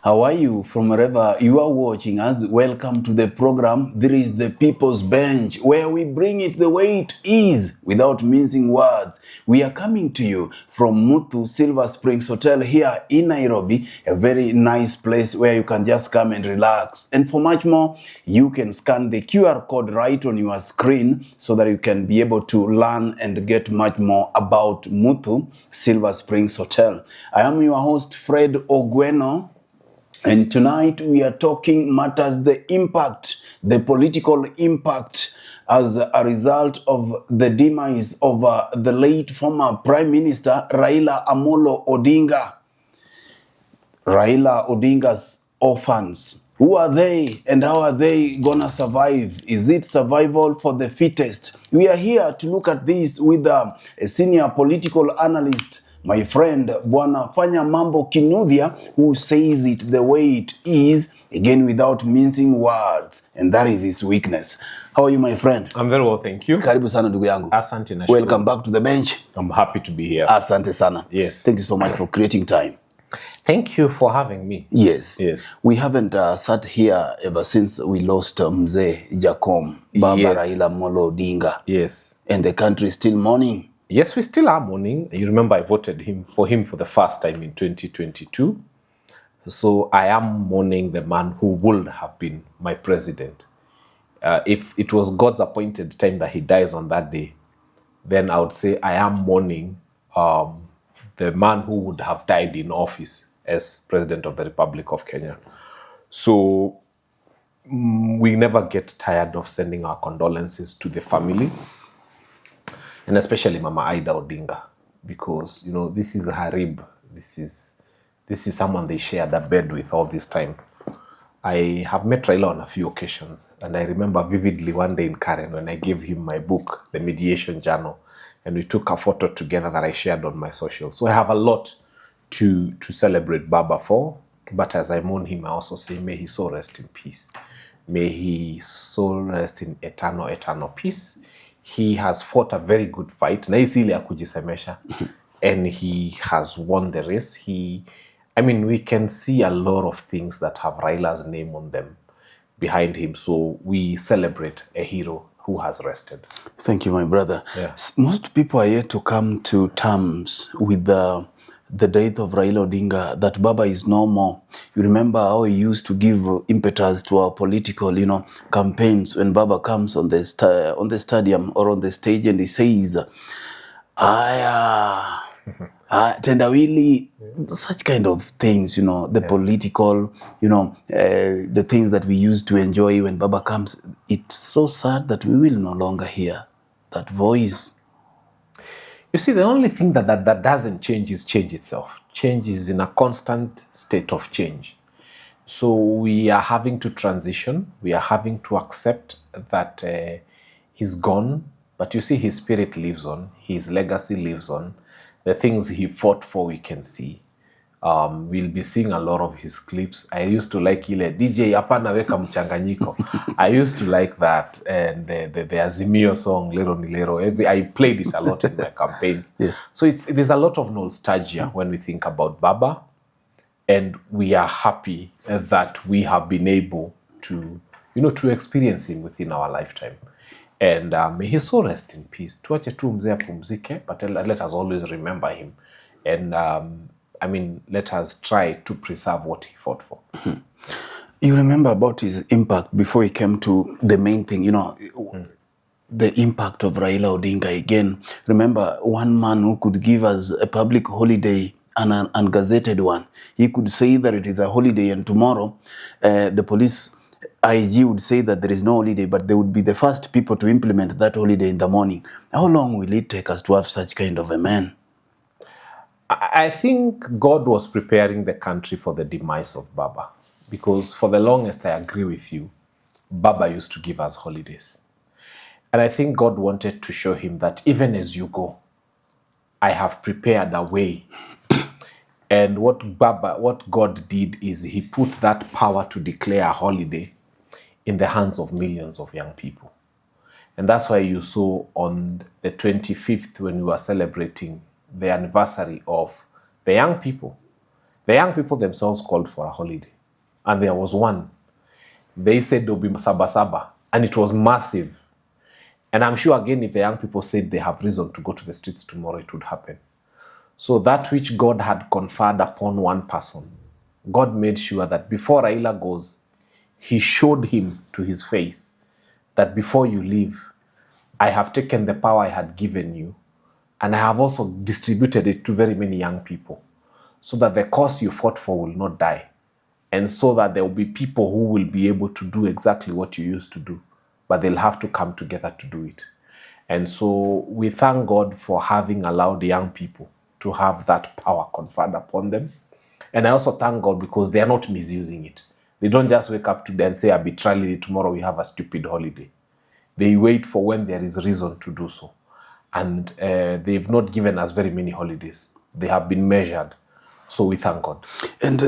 How are you from wherever you are watching us? Welcome to the program. There is the People's Bench, where we bring it the way it is without mincing words. We are coming to you from Muthu Silver Springs Hotel here in Nairobi, a very nice place where you can just come and relax. And for much more, you can scan the QR code right on your screen so that you can be able to learn and get much more about Muthu Silver Springs Hotel. I am your host, Fred Ogweno. And tonight we are talking matters the impact, the political impact as a result of the demise of the late former Prime Minister Raila Amolo Odinga. Raila Odinga's orphans. Who are they and how are they gonna survive? Is it survival for the fittest? We are here to look at this with a senior political analyst, my friend, Bwana Fanya Mambo Kinuthia, who says it the way it is, again without mincing words, and that is his weakness. How are you, my friend? I'm very well, thank you. Karibu sana ndugu yangu. Asante na Welcome back to the bench. I'm happy to be here. Asante sana. Yes. Thank you so much for creating time. Thank you for having me. Yes. Yes. We haven't sat here ever since we lost Mzee Jacom, Baba Yes. Raila Amolo Odinga. Yes. And the country is still mourning. Yes, we still are mourning. You remember I voted for him for the first time in 2022. So I am mourning the man who would have been my president. If it was God's appointed time that he dies on that day, then I would say I am mourning the man who would have died in office as President of the Republic of Kenya. So we never get tired of sending our condolences to the family, and especially Mama Aida Odinga, because, you know, this is Harib. This is someone they shared a bed with all this time. I have met Raila on a few occasions, and I remember vividly one day in Karen when I gave him my book, The Mediation Journal, and we took a photo together that I shared on my social. So I have a lot to celebrate Baba for, but as I mourn him, I also say, may his soul rest in peace. May his soul rest in eternal peace. He has fought a very good fight. Na hisi ile ya kujisemesha. And he has won the race. We can see a lot of things that have Raila's name on them behind him. So we celebrate a hero who has rested. Thank you, my brother. Yeah. Most people are yet to come to terms with the death of Raila Odinga, that Baba is no more. You remember how he used to give impetus to our political, campaigns when Baba comes on the stadium or on the stage and he says, tendawili, such kind of things, the political, the things that we used to enjoy when Baba comes. It's so sad that we will no longer hear that voice. You see, the only thing that doesn't change is change itself. Change is in a constant state of change. So we are having to transition. We are having to accept that he's gone. But you see, his spirit lives on. His legacy lives on. The things he fought for, we can see. We'll be seeing a lot of his clips. I used to like ile DJ hapana weka mchanganyiko. I used to like that, and the Azimio song Lero ni Lero. I played it a lot in my campaigns. Yes. So there's a lot of nostalgia when we think about Baba, and we are happy that we have been able to experience him within our lifetime. And may his soul rest in peace. Tuache tu mzee apumzike, but let us always remember him. And let us try to preserve what he fought for. Mm-hmm. You remember about his impact before he came to the main thing, the impact of Raila Odinga again. Remember, one man who could give us a public holiday, an ungazetted one. He could say that it is a holiday, and tomorrow the police IG would say that there is no holiday, but they would be the first people to implement that holiday in the morning. How long will it take us to have such kind of a man? I think God was preparing the country for the demise of Baba. Because for the longest, I agree with you, Baba used to give us holidays. And I think God wanted to show him that even as you go, I have prepared a way. And what God did is he put that power to declare a holiday in the hands of millions of young people. And that's why you saw on the 25th, when we were celebrating the anniversary of the young people themselves called for a holiday. And there was one. They said there'll be Saba Saba, and it was massive. And I'm sure, again, if the young people said they have reason to go to the streets tomorrow, it would happen. So that which God had conferred upon one person, God made sure that before Raila goes, he showed him to his face that before you leave, I have taken the power I had given you, and I have also distributed it to very many young people, so that the cause you fought for will not die, and so that there will be people who will be able to do exactly what you used to do, but they'll have to come together to do it. And so we thank God for having allowed young people to have that power conferred upon them. And I also thank God because they are not misusing it. They don't just wake up today and say arbitrarily, tomorrow we have a stupid holiday. They wait for when there is reason to do so. And they've not given us very many holidays. They have been measured. So we thank God. And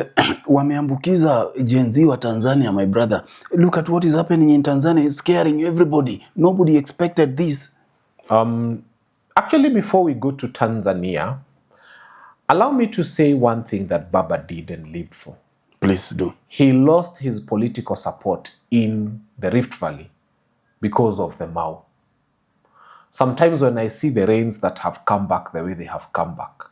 wameambukiza Gen Z wa Tanzania, my brother. Look at what is happening in Tanzania. It's scaring everybody. Nobody expected this. Actually, before we go to Tanzania, allow me to say one thing that Baba did and lived for. Please do. He lost his political support in the Rift Valley because of the Mau. Sometimes when I see the rains that have come back the way they have come back,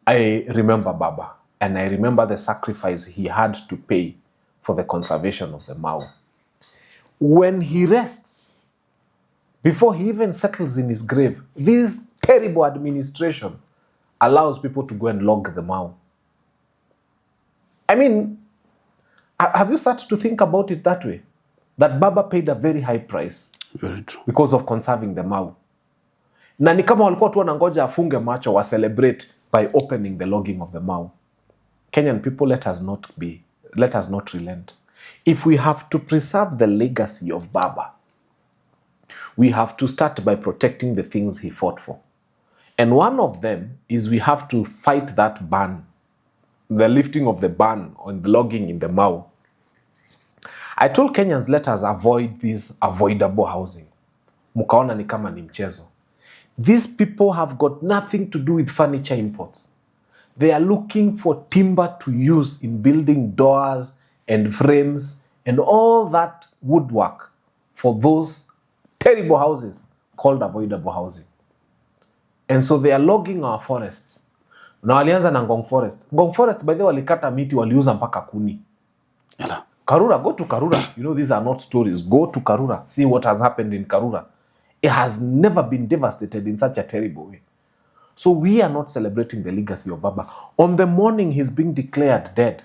I remember Baba, and I remember the sacrifice he had to pay for the conservation of the Mau. When he rests, before he even settles in his grave, this terrible administration allows people to go and log the Mau. I mean, have you started to think about it that way? That Baba paid a very high price. Very true. Because of conserving the Mau. Na ni kama walikuwa tu wanangoja afunge macho wa celebrate by opening the logging of the Mau. Kenyan people, let us not relent. If we have to preserve the legacy of Baba, we have to start by protecting the things he fought for. And one of them is we have to fight that ban, the lifting of the ban on the logging in the Mau. I told Kenyans, let us avoid this avoidable housing. Mukaona ni kama ni mchezo. These people have got nothing to do with furniture imports. They are looking for timber to use in building doors and frames and all that woodwork for those terrible houses called avoidable housing. And so they are logging our forests. Na walianza na Ngong Forest. Ngong Forest, by the way, walikata miti, waliuza mpaka kuni. Yala. Karura, go to Karura. You know, these are not stories. Go to Karura. See what has happened in Karura. It has never been devastated in such a terrible way. So we are not celebrating the legacy of Baba. On the morning he's being declared dead,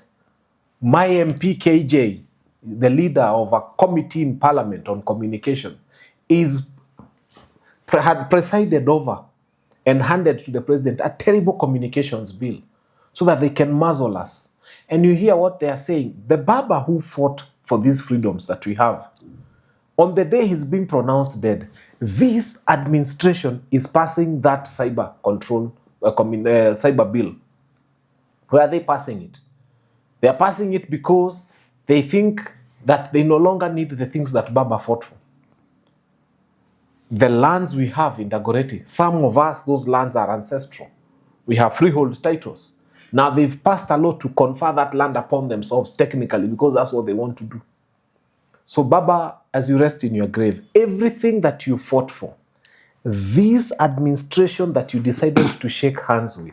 my MP KJ, the leader of a committee in Parliament on communication, had presided over and handed to the president a terrible communications bill so that they can muzzle us. And you hear what they are saying. The Baba who fought for these freedoms that we have, on the day he's being pronounced dead, this administration is passing that cyber bill. Where are they passing it? They are passing it because they think that they no longer need the things that Baba fought for. The lands we have in Dagoretti, some of us, those lands are ancestral. We have freehold titles. Now they've passed a law to confer that land upon themselves technically because that's what they want to do. So Baba, as you rest in your grave, everything that you fought for, this administration that you decided to shake hands with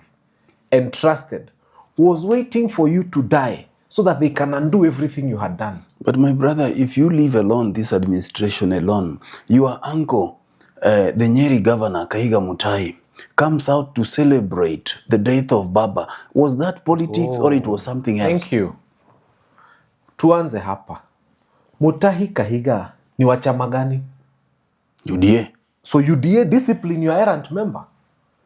and trusted, was waiting for you to die so that they can undo everything you had done. But my brother, if you leave alone this administration alone, your uncle, the Nyeri governor, Kahiga Mutai, comes out to celebrate the death of Baba. Was that politics or it was something else? Thank you. Tuanze hapa. Mutahi Kahiga ni wa chama gani? UDA. So UDA discipline your errant member.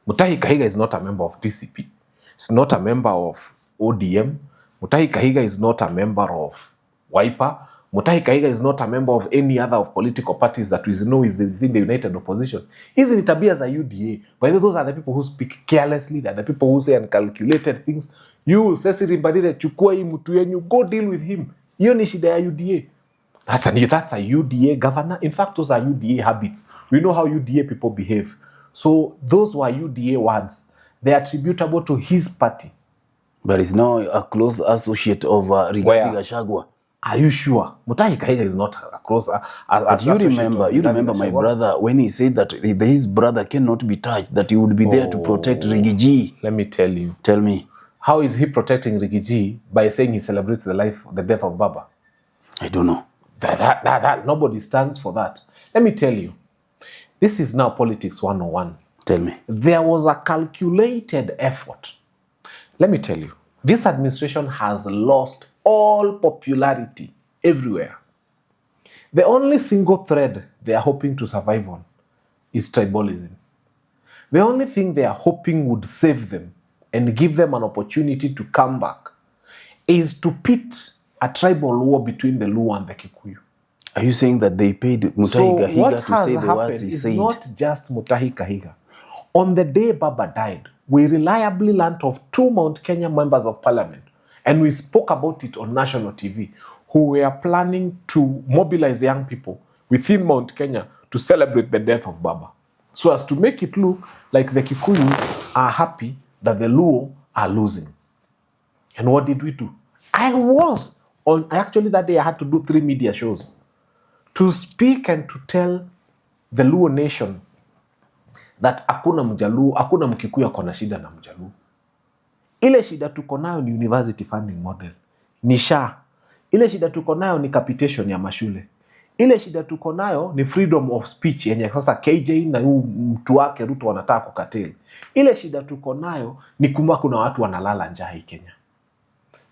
Mutahi Kahiga is not a member of DCP. He's not a member of ODM. Mutahi Kahiga is not a member of Wiper. Mutahi Kahiga is not a member of any other of political parties that we know is within the united opposition. Hizi ni tabia za UDA. By the way, those are the people who speak carelessly. They're the people who say uncalculated things. You, Cecily Mbadire, chukua hii mtu yenyu, go deal with him. Hiyo ni shida ya UDA. That's a UDA governor. In fact, those are UDA habits. We know how UDA people behave. So those were UDA words. They are attributable to his party. But he's now a close associate of Rigathi Gachagua. Are you sure? Mutahi Kahiga is not a close associate. You remember my brother when he said that his brother cannot be touched, that he would be there to protect Rigiji. Let me tell you. Tell me. How is he protecting Rigiji by saying he celebrates the death of Baba? I don't know. That nobody stands for that. Let me tell you. This is now politics 101. Tell me. There was a calculated effort. Let me tell you. This administration has lost all popularity everywhere. The only single thread they are hoping to survive on is tribalism. The only thing they are hoping would save them and give them an opportunity to come back is to pit a tribal war between the Luo and the Kikuyu. Are you saying that they paid Mutahi Kahiga to say the words he said? So what has happened is not just Mutahi Kahiga. On the day Baba died, we reliably learnt of 2 Mount Kenya members of parliament, and we spoke about it on national TV, who were planning to mobilize young people within Mount Kenya to celebrate the death of Baba, so as to make it look like the Kikuyu are happy that the Luo are losing. And what did we do? Actually that day I had to do 3 media shows to speak and to tell the Luo nation that hakuna Mjaluo, hakuna Mkikuyu akona shida na Mjaluo. Ile shida tuko nayo ni university funding model, ni SHA. Ile shida tuko nayo ni capitation ya mashule. Ile shida tuko nayo ni freedom of speech yenye sasa KJ na mtu wake Ruto wanataka kukatili. Ile shida tuko nayo ni kuma kuna watu wanalala njaa hii Kenya.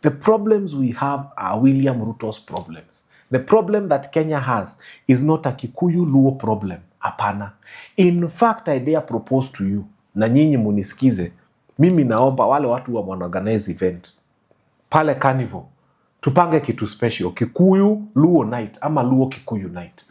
The problems we have are William Ruto's problems. The problem that Kenya has is not a Kikuyu Luo problem. Hapana. In fact, I dare propose to you, na nyinyi munisikize, mimi naomba wale watu wa organize event pale Carnival, tupange kitu special, Kikuyu Luo night ama Luo Kikuyu night.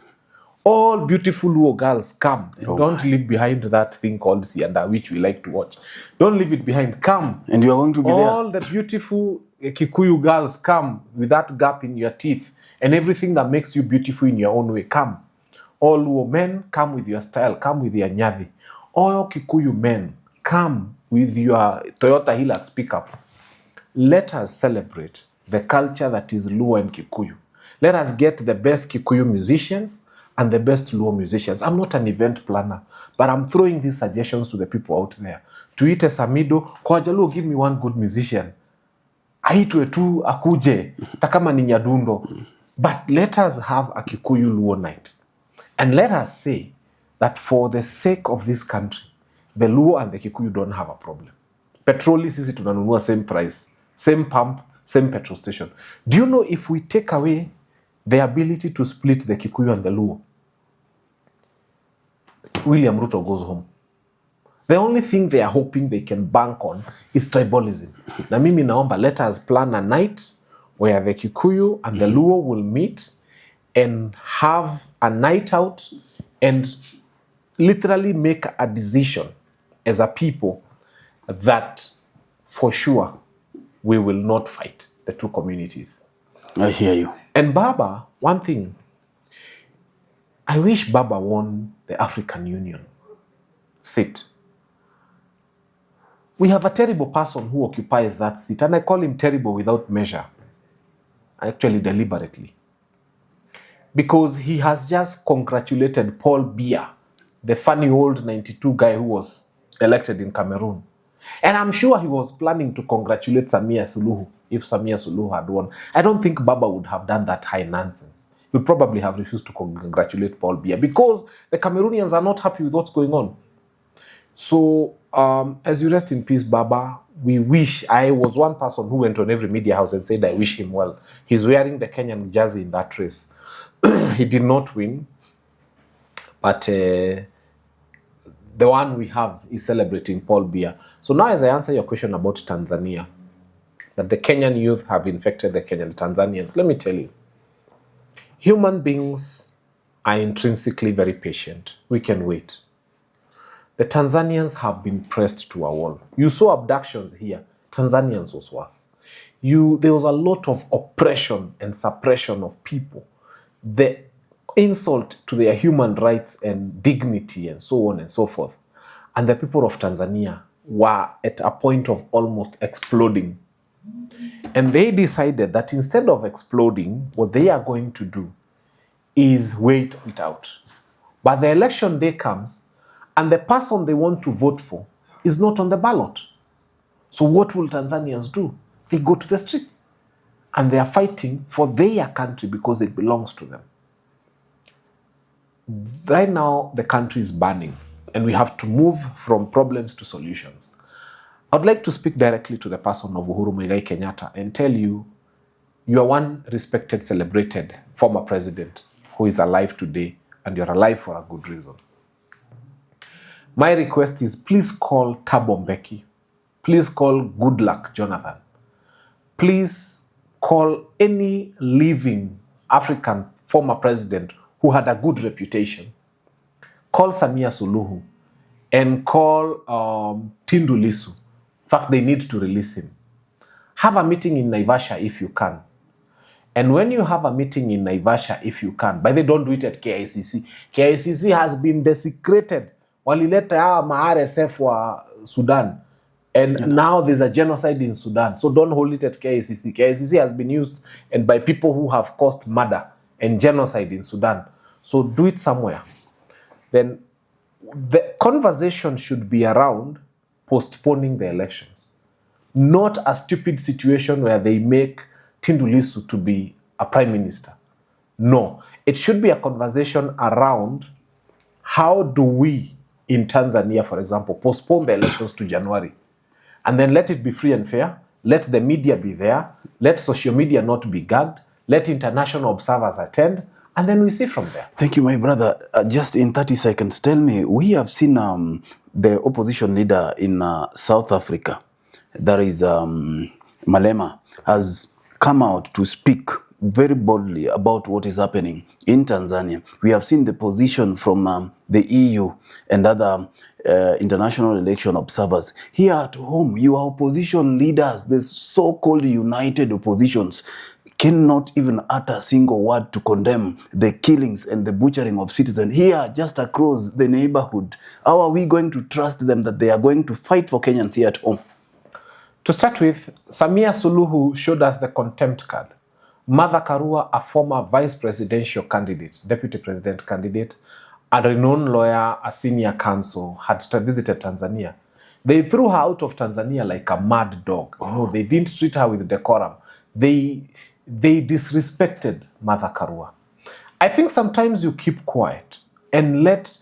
All beautiful Luo girls come. And don't leave behind that thing called Sianda, which we like to watch. Don't leave it behind. Come. And you are going to be there. All the beautiful Kikuyu girls come with that gap in your teeth and everything that makes you beautiful in your own way. Come. All Luo men, come with your style. Come with your nyavi. All Kikuyu men, come with your Toyota Hilux pickup. Let us celebrate the culture that is Luo and Kikuyu. Let us get the best Kikuyu musicians and the best Luo musicians. I'm not an event planner, but I'm throwing these suggestions to the people out there. Tuite Samido, kwa Jaluo, give me one good musician. Aitwe tu akuje, takama ni Nyadundo. But let us have a Kikuyu Luo night. And let us say that for the sake of this country, the Luo and the Kikuyu don't have a problem. Petroli sisi tunanunua same price, same pump, same petrol station. Do you know if we take away the ability to split the Kikuyu and the Luo, William Ruto goes home. The only thing they are hoping they can bank on is tribalism. Na mimi naomba, let us plan a night where the Kikuyu and the Luo will meet and have a night out and literally make a decision as a people that for sure we will not fight the two communities. I hear you. And Baba, one thing, I wish Baba won the African Union seat. We have a terrible person who occupies that seat, and I call him terrible without measure, actually deliberately. Because he has just congratulated Paul Biya, the funny old 92 guy who was elected in Cameroon. And I'm sure he was planning to congratulate Samia Suluhu if Samia Suluhu had won. I don't think Baba would have done that high nonsense. He would probably have refused to congratulate Paul Biya because the Cameroonians are not happy with what's going on. So, as you rest in peace, Baba, we wish, I was one person who went on every media house and said, I wish him well. He's wearing the Kenyan jersey in that race. He did not win, but the one we have is celebrating Paul Biya. So now as I answer your question about Tanzania, that the Kenyan youth have infected the Tanzanians, let me tell you, human beings are intrinsically very patient. We can wait. The Tanzanians have been pressed to a wall. You saw abductions here. Tanzanians was worse. There was a lot of oppression and suppression of people. The insult to their human rights and dignity and so on and so forth. And the people of Tanzania were at a point of almost exploding. And they decided that instead of exploding, what they are going to do is wait it out. But the election day comes, and the person they want to vote for is not on the ballot. So what will Tanzanians do? They go to the streets. And they are fighting for their country because it belongs to them. Right now, the country is burning, and we have to move from problems to solutions. I'd like to speak directly to the person of Uhuru Muigai Kenyatta and tell you, you are one respected, celebrated former president who is alive today, and you're alive for a good reason. My request is please call Thabo Mbeki. Please call Goodluck Jonathan. Please call any living African former president who had a good reputation. Call Samia Suluhu and call Tundu Lissu. In fact, they need to release him. Have a meeting in Naivasha if you can. And when you have a meeting in Naivasha, if you can, but they don't do it at KICC. KICC has been desecrated. Walileta ma-RSF wa Sudan. And now there's a genocide in Sudan. So don't hold it at KICC. KICC has been used and by people who have caused murder and genocide in Sudan. So do it somewhere. Then the conversation should be around postponing the elections. Not a stupid situation where they make Tundu Lissu to be a prime minister. No. It should be a conversation around how do we, in Tanzania, for example, postpone the elections to January. And then let it be free and fair. Let the media be there. Let social media not be gagged. Let international observers attend. And then we see from there. Thank you, my brother. Just in 30 seconds, tell me, we have seen the opposition leader in South Africa, that is Malema, has come out to speak very boldly about what is happening in Tanzania. We have seen the position from the EU and other international election observers. Here at home, your opposition leaders, the so-called united oppositions, cannot even utter a single word to condemn the killings and the butchering of citizens here just across the neighborhood. How are we going to trust them that they are going to fight for Kenyans here at home? To start with, Samia Suluhu showed us the contempt card. Martha Karua, a former vice presidential candidate, deputy president candidate, a renowned lawyer, a senior counsel, had visited Tanzania. They threw her out of Tanzania like a mad dog. No, they didn't treat her with decorum. They disrespected Martha Karua. I think sometimes you keep quiet and let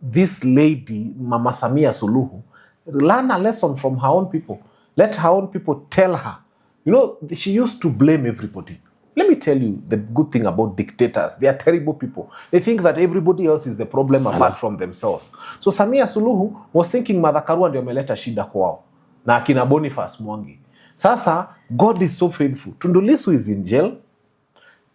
this lady, Mama Samia Suluhu, learn a lesson from her own people. Let her own people tell her. You know, she used to blame everybody. Let me tell you the good thing about dictators. They are terrible people. They think that everybody else is the problem apart from themselves. So Samia Suluhu was thinking Martha Karua ndio ameleta shida kwao. Na akina Boniface Mwangi. Sasa, God is so faithful. Tundu Lissu is in jail.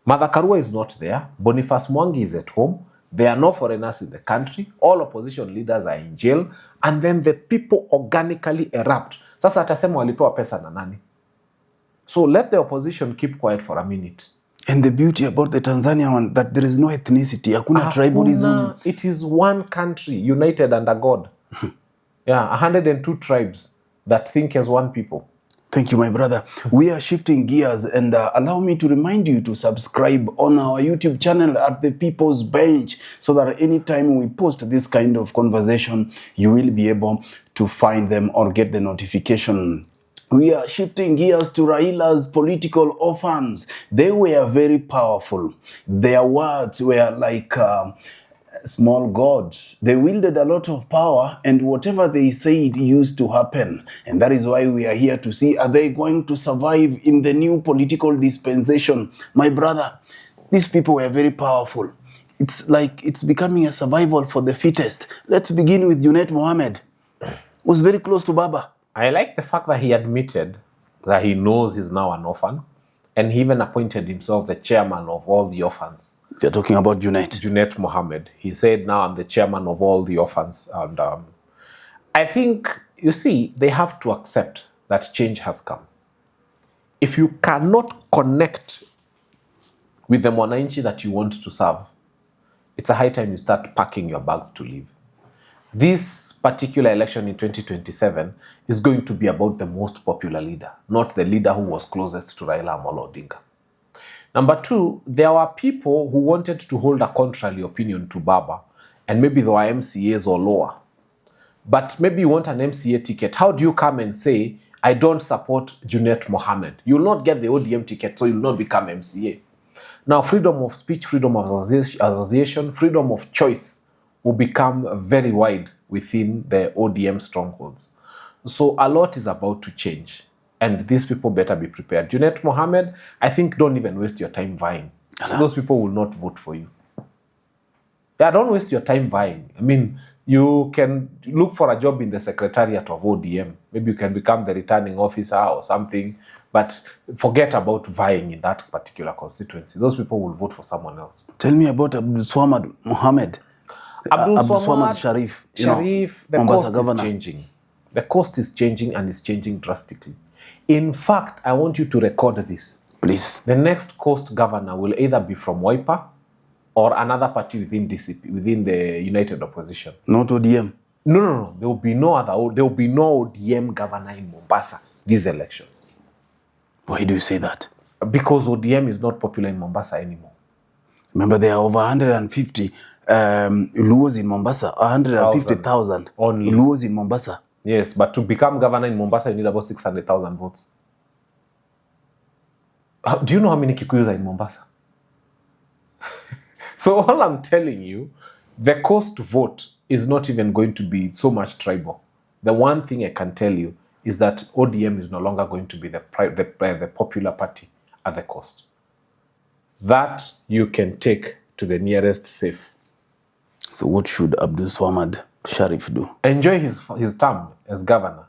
Martha Karua is not there. Boniface Mwangi is at home. There are no foreigners in the country. All opposition leaders are in jail. And then the people organically erupt. Sasa atasema walipewa pesa na nani? So let the opposition keep quiet for a minute. And the beauty about the Tanzania one, that there is no ethnicity. Hakuna tribalism. It is one country, united under God. Yeah, 102 tribes that think as one people. Thank you, my brother. We are shifting gears, and allow me to remind you to subscribe on our YouTube channel at The People's Bench, so that anytime we post this kind of conversation, you will be able to find them or get the notification. We are shifting gears to Raila'S political orphans. They were very powerful. Their words were like small gods. They wielded a lot of power, and whatever they said used to happen. And that is why we are here to see, are they going to survive in the new political dispensation? My brother, these people were very powerful. it's like it's becoming a survival for the fittest. Let's begin with Junet Mohammed, who's very close to Baba. I like the fact that he admitted that he knows he's now an orphan, and he even appointed himself the chairman of all the orphans. They're talking about Junet. Junet Mohammed. He said, now I'm the chairman of all the orphans. And I think, you see, they have to accept that change has come. If you cannot connect with the Mwananchi that you want to serve, it's a high time you start packing your bags to leave. This particular election in 2027 is going to be about the most popular leader, not the leader who was closest to Raila Odinga. Number two, there were people who wanted to hold a contrary opinion to Baba, and maybe they were MCAs or lower. But maybe you want an MCA ticket. How do you come and say, I don't support Junet Mohammed? You will not get the ODM ticket, so you will not become MCA. Now, freedom of speech, freedom of association, freedom of choice will become very wide within the ODM strongholds. So a lot is about to change. And these people better be prepared. Junet Mohammed, I think don't even waste your time vying. Those people will not vote for you. Yeah, don't waste your time vying. I mean, you can look for a job in the secretariat of ODM. Maybe you can become the returning officer or something. But forget about vying in that particular constituency. Those people will vote for someone else. Tell me about Abdul Swamad Mohammed. Abdul Swamad Sharif. The cost is changing. The cost is changing, and it's changing drastically. In fact, I want you to record this. Please. The next coast governor will either be from Wiper or another party within DCP, within the United Opposition. Not ODM. No. There will be no other. There will be no ODM governor in Mombasa this election. Why do you say that? Because ODM is not popular in Mombasa anymore. Remember, there are over 150 Luos in Mombasa. 150,000 only Luos in Mombasa. Yes, but to become governor in Mombasa, you need about 600,000 votes. Do you know how many Kikuyus are in Mombasa? So all I'm telling you, the cost to vote is not even going to be so much tribal. The one thing I can tell you is that ODM is no longer going to be the popular party at the coast. That you can take to the nearest safe. So what should Abdul Swamad Sharif do? Enjoy his term as governor.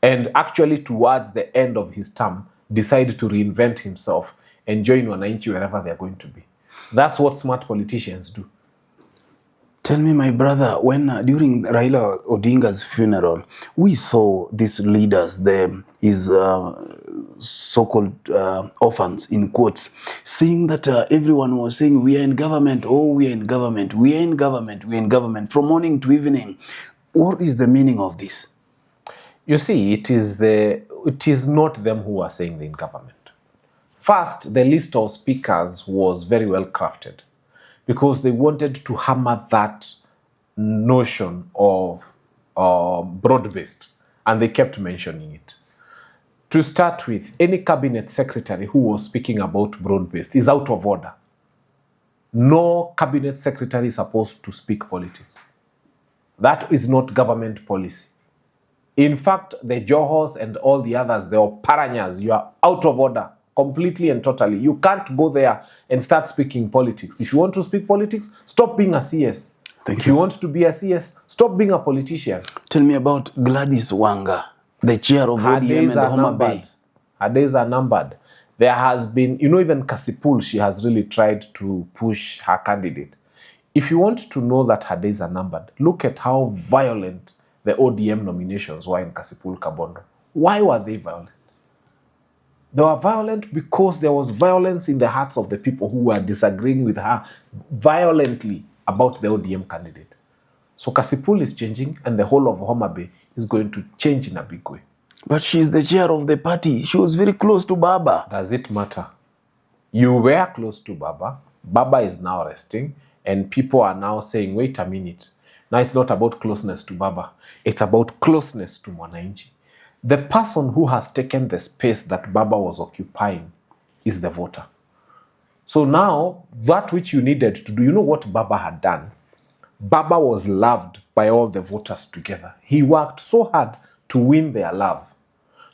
And actually towards the end of his term, decide to reinvent himself and join Wananchi wherever they're going to be. That's what smart politicians do. Tell me, my brother, when during Raila Odinga's funeral, we saw these leaders, his so-called orphans, in quotes, saying that everyone was saying, we are in government, oh, we are in government, we are in government, we are in government, from morning to evening. What is the meaning of this? You see, it is not them who are saying they're in government. First, the list of speakers was very well crafted, because they wanted to hammer that notion of broad-based, and they kept mentioning it. To start with, any cabinet secretary who was speaking about broad-based is out of order. No cabinet secretary is supposed to speak politics. That is not government policy. In fact, the Johors and all the others, they are paranyas. You are out of order. Completely and totally. You can't go there and start speaking politics. If you want to speak politics, stop being a CS. If you want to be a CS, stop being a politician. Tell me about Gladys Wanga, the chair of ODM and Homa Bay. Her days are numbered. There has been, even Kasipul, she has really tried to push her candidate. If you want to know that her days are numbered, look at how violent the ODM nominations were in Kasipul Kabondo. Why were they violent? They were violent because there was violence in the hearts of the people who were disagreeing with her violently about the ODM candidate. So Kasipul is changing, and the whole of Homa Bay is going to change in a big way. But she's the chair of the party. She was very close to Baba. Does it matter? You were close to Baba. Baba is now resting, and people are now saying, wait a minute. Now it's not about closeness to Baba. It's about closeness to Mwananchi. The person who has taken the space that Baba was occupying is the voter. So now, that which you needed to do, you know what Baba had done? Baba was loved by all the voters together. He worked so hard to win their love.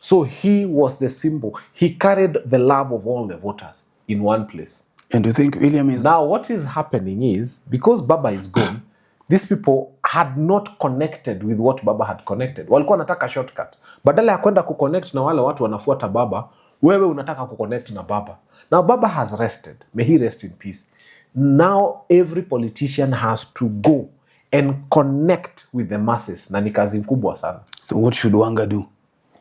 So he was the symbol. He carried the love of all the voters in one place. And you think William is... Now, what is happening is, because Baba is gone, these people had not connected with what Baba had connected. Walikuwa wanataka shortcut. Badala ya kwenda kuconnect na wale watu wanafuata Baba, wewe unataka kuconnect na Baba. Now, Baba has rested. May he rest in peace. Now, every politician has to go and connect with the masses. Na ni kazi kubwa sana. So what should Wanga do?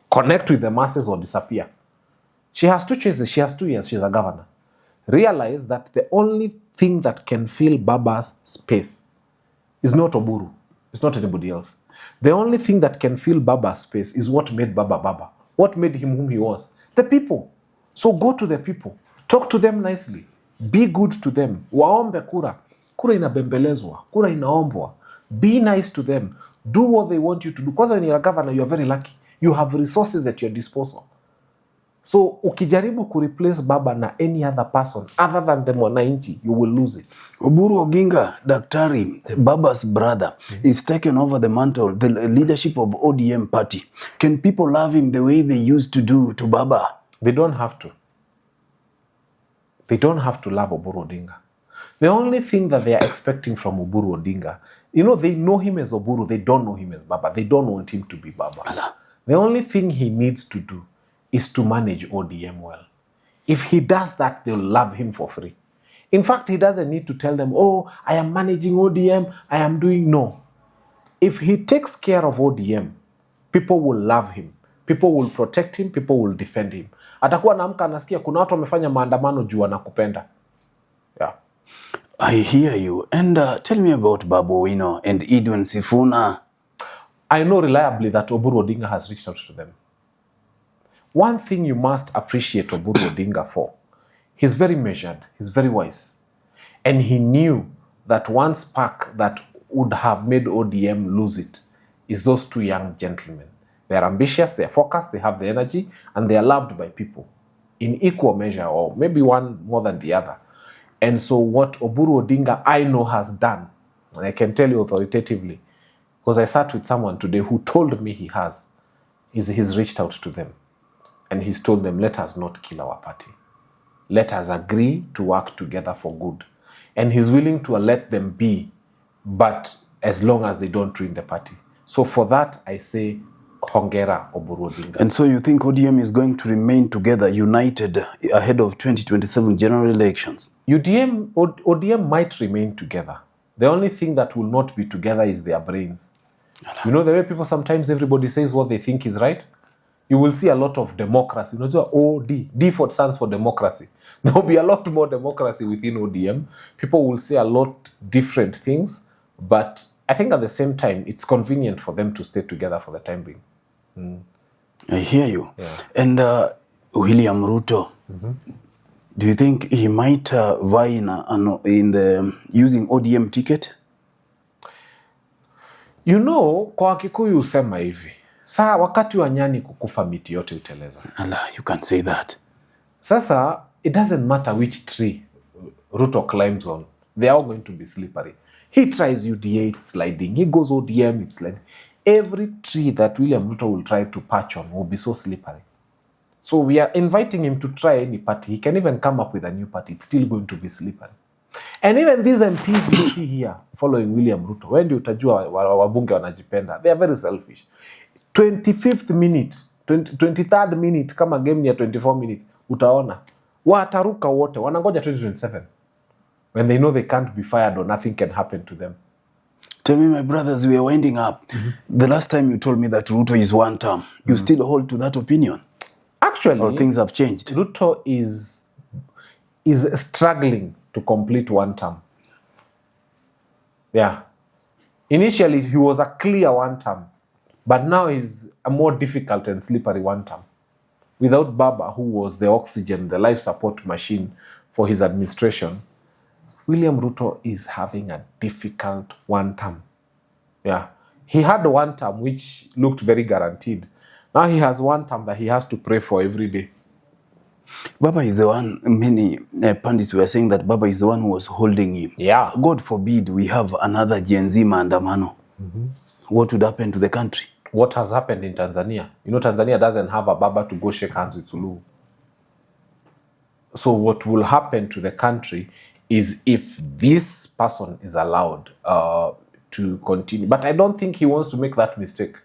Connect with the masses or disappear. She has two choices. She has 2 years. She's a governor. Realize that the only thing that can fill Baba's space is not Oburu. It's not anybody else. The only thing that can fill Baba's space is what made Baba Baba. What made him whom he was. The people. So go to the people. Talk to them nicely. Be good to them. Waombe kura. Kura inabembelezwa. Kura inaombwa. Be nice to them. Do what they want you to do. Because when you're a governor, you're very lucky. You have resources at your disposal. So, ukijaribu kureplace Baba na any other person other than the mwananchi, you will lose it. Oburu Oginga, Daktari, Baba's brother, is taken over the mantle, the leadership of ODM Party. Can people love him the way they used to do to Baba? They don't have to. They don't have to love Oburu Odinga. The only thing that they are expecting from Oburu Odinga, they know him as Oburu, they don't know him as Baba. They don't want him to be Baba. Allah. The only thing he needs to do is to manage ODM well. If he does that, they'll love him for free. In fact, he doesn't need to tell them, oh, I am managing ODM, I am doing... No. If he takes care of ODM, people will love him. People will protect him, people will defend him. Atakuwa naamka anasikia kuna watu wamefanya maandamano juu wanakupenda. Yeah. I hear you. And tell me about Babu Owino and Edwin Sifuna. I know reliably that Oburu Odinga has reached out to them. One thing you must appreciate Oburu Odinga for, he's very measured, he's very wise. And he knew that one spark that would have made ODM lose it is those 2 young gentlemen. They're ambitious, they're focused, they have the energy, and they are loved by people in equal measure, or maybe one more than the other. And so what Oburu Odinga, I know, has done, and I can tell you authoritatively, because I sat with someone today who told me he has, is he's reached out to them. And he's told them, let us not kill our party. Let us agree to work together for good. And he's willing to let them be, but as long as they don't ruin the party. So for that, I say, hongera Oburu Odinga. And so you think ODM is going to remain together, united, ahead of 2027 general elections? ODM might remain together. The only thing that will not be together is their brains. You know the way people sometimes, everybody says what they think is right? You will see a lot of democracy. D stands for democracy. There will be a lot more democracy within ODM. People will say a lot different things, but I think at the same time, it's convenient for them to stay together for the time being. I hear you. Yeah. And William Ruto, do you think he might vie in the using ODM ticket? Kwa Kikuyu usema hivi. Saa wakati wa nyani kukufa miti yote uteleza. Allah, you can't say that. Sasa, it doesn't matter which tree Ruto climbs on. They are all going to be slippery. He tries UDA, it's sliding. He goes ODM, it's sliding. Every tree that William Ruto will try to patch on will be so slippery. So we are inviting him to try any party. He can even come up with a new party. It's still going to be slippery. And even these MPs you see here following William Ruto, when you utajua wabunge wanajipenda, they are very selfish. 25th minute, 23rd minute, kama game ni ya 24 minutes, utaona. Wataruka wote, wanangoja 2027. When they know they can't be fired or nothing can happen to them. Tell me, my brothers, we are winding up. The last time you told me that Ruto is one term, you still hold to that opinion? Actually, or things have changed? Ruto is struggling to complete one term. Yeah. Initially, he was a clear one term. But now he's a more difficult and slippery one term. Without Baba, who was the oxygen, the life support machine for his administration, William Ruto is having a difficult one term. Yeah. He had one term which looked very guaranteed. Now he has one term that he has to pray for every day. Baba is the one, many pundits were saying that Baba is the one who was holding him. Yeah. God forbid we have another Gen Z maandamano. What would happen to the country? What has happened in Tanzania? Tanzania doesn't have a Baba to go shake hands with Suluhu. So what will happen to the country is if this person is allowed to continue. But I don't think he wants to make that mistake.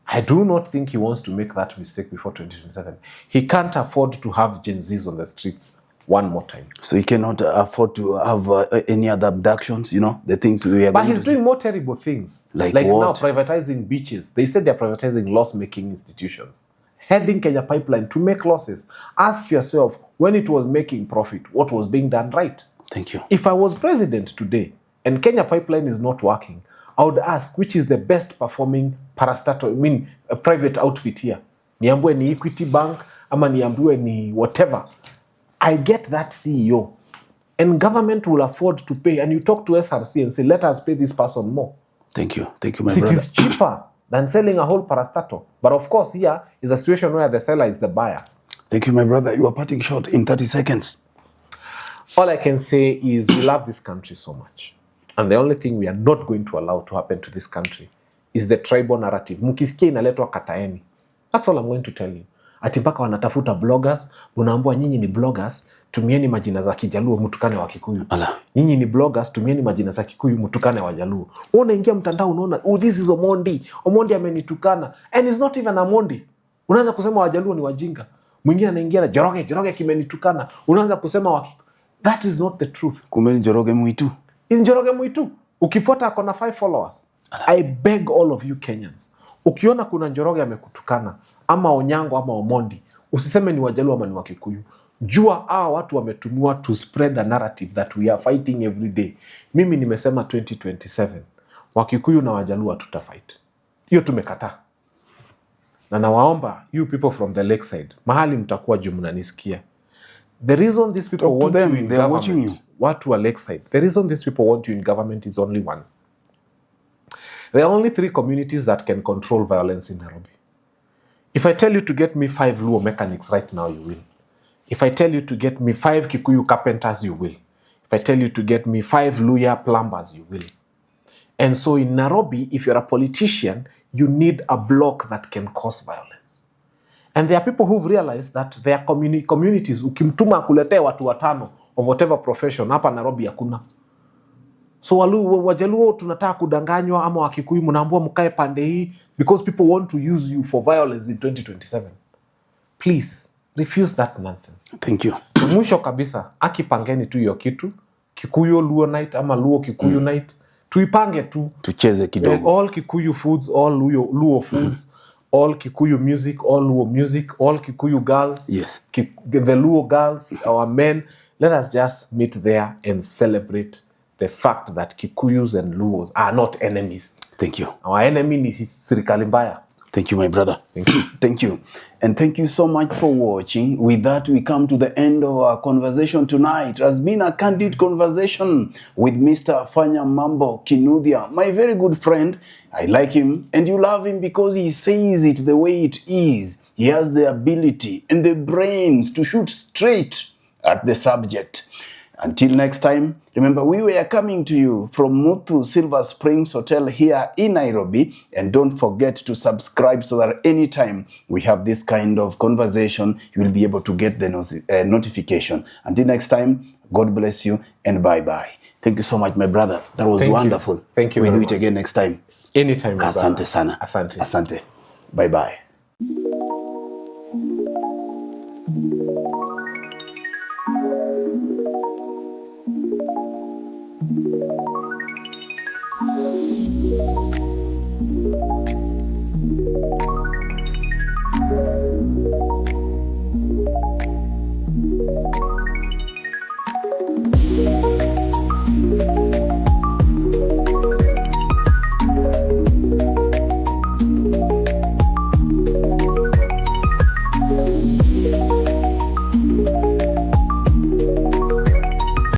I do not think he wants to make that mistake before 2027. He can't afford to have Gen Zs on the streets one more time. So he cannot afford to have any other abductions, you know, the things we are But he's doing more terrible things. Like now what? privatizing beaches. They said they're privatizing loss-making institutions. Heading Kenya Pipeline to make losses. Ask yourself, when it was making profit, what was being done right? Thank you. If I was president today and Kenya Pipeline is not working, I would ask which is the best performing a private outfit here. Niambiwe ni Equity Bank, ama niambiwe ni whatever. I get that CEO. And government will afford to pay. And you talk to SRC and say, let us pay this person more. Thank you, my brother. It is cheaper than selling a whole parastatal. But of course, here is a situation where the seller is the buyer. Thank you, my brother. You are parting short in 30 seconds. All I can say is we love this country so much. And the only thing we are not going to allow to happen to this country is the tribal narrative. Mukisikia inaletwa kataeni. That's all I'm going to tell you. Ati mpaka wanatafuta bloggers, unaambiwa nyinyi ni bloggers, tumieni majina za Kijaluo mtukane wa Kikuyu. Nyinyi ni bloggers, tumieni majina za Kikuyu mtukane wa Jaluo. Unaingia mtandao unaona, oh, this is Omondi. Omondi amenitukana. And it's not even Omondi. Unaanza kusema Wajaluo ni wajinga. Mwingine anaingia na Joroge kimenitukana. Unaanza kusema wa Kikuyu. That is not the truth. Kumbe Joroge Mwitu. Is Joroge Mwitu. Ukifuata akona 5 followers. I beg all of you Kenyans. Ukiona kuna Njoroge amekutukana, ama Onyango ama Omondi, usiseme ni Wajaluo ama ni Wakikuyu. Jua hawa watu wametumiwa to spread a narrative that we are fighting every day. Mimi nimesema 2027. Wakikuyu na Wajaluo tutafight. Hiyo tumekataa. Na nawaomba you people from the lakeside, mahali mtakuwa juu mnanisikia. The reason these people want you in government, watu wa lakeside, the reason these people want you in government is only one. There are only 3 communities that can control violence in Nairobi. If I tell you to get me 5 Luo mechanics right now, you will. If I tell you to get me 5 Kikuyu carpenters, you will. If I tell you to get me 5 Luya plumbers, you will. And so in Nairobi, if you're a politician, you need a block that can cause violence. And there are people who've realized that their communities, ukimtuma kuletea watu 5 of whatever profession, hapa Nairobi hakuna. So Wajaluo tunataka kudanganywa ama Wakikuyu mnaambiwa mkae pande hii because people want to use you for violence in 2027. Please, refuse that nonsense. Thank you. Mwisho kabisa, akipangeni tu hiyo kitu, Kikuyu Luo night ama Luo Kikuyu night, tuipange tu. Tucheze kidogo. All Kikuyu foods, all Luo foods, all Kikuyu music, all Luo music, all Kikuyu girls. Yes. The Luo girls, our men, let us just meet there and celebrate the fact that Kikuyus and Luos are not enemies. Thank you. Our enemy is serikali mbaya. Thank you, my brother. Thank you. Thank you. And thank you so much for watching. With that, we come to the end of our conversation tonight. It has been a candid conversation with Mr. Fanya Mambo Kinuthia, my very good friend. I like him and you love him because he says it the way it is. He has the ability and the brains to shoot straight at the subject. Until next time, remember we were coming to you from Muthu Silver Springs Hotel here in Nairobi. And don't forget to subscribe so that anytime we have this kind of conversation, you will be able to get the notification. Until next time, God bless you and bye-bye. Thank you so much, my brother. That was wonderful. Thank you. We'll do it again next time. Anytime. Asante sana. Asante. Asante. Bye-bye.